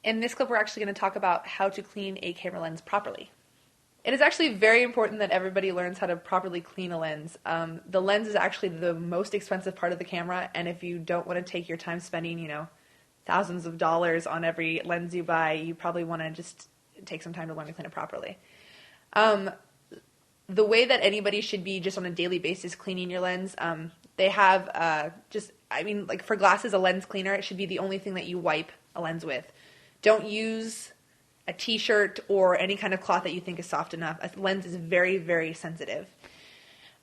In this clip, we're actually going to talk about how to clean a camera lens properly. It is actually very important that everybody learns how to properly clean a lens. The lens is actually the most expensive part of the camera, and if you don't want to take your time spending, thousands of dollars on every lens you buy, you probably want to just take some time to learn to clean it properly. The way that anybody should be just on a daily basis cleaning your lens, they have for glasses, a lens cleaner, it should be the only thing that you wipe a lens with. Don't use a t-shirt or any kind of cloth that you think is soft enough. A lens is very, very sensitive.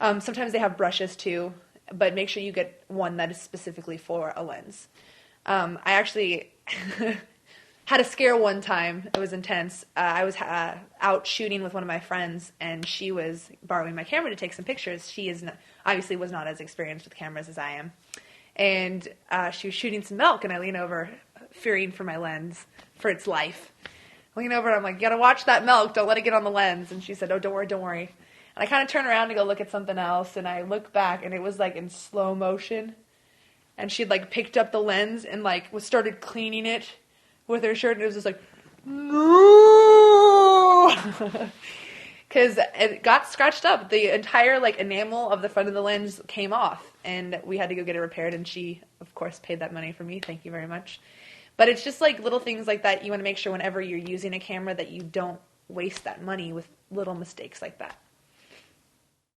Sometimes they have brushes too, but make sure you get one that is specifically for a lens. I actually had a scare one time. It was intense. I was out shooting with one of my friends, and she was borrowing my camera to take some pictures. She obviously was not as experienced with cameras as I am. And she was shooting some milk, and I lean over, fearing for my lens, for its life. I lean over, and I'm like, you gotta watch that milk. Don't let it get on the lens. And she said, oh, don't worry. And I kind of turn around to go look at something else, and I look back, and it was like in slow motion. And she'd like picked up the lens and like started cleaning it with her shirt, and it was just like, no, because it got scratched up. The entire like enamel of the front of the lens came off, and we had to go get it repaired. And she, of course, paid that money for me. Thank you very much. But it's just like little things like that. You want to make sure whenever you're using a camera that you don't waste that money with little mistakes like that.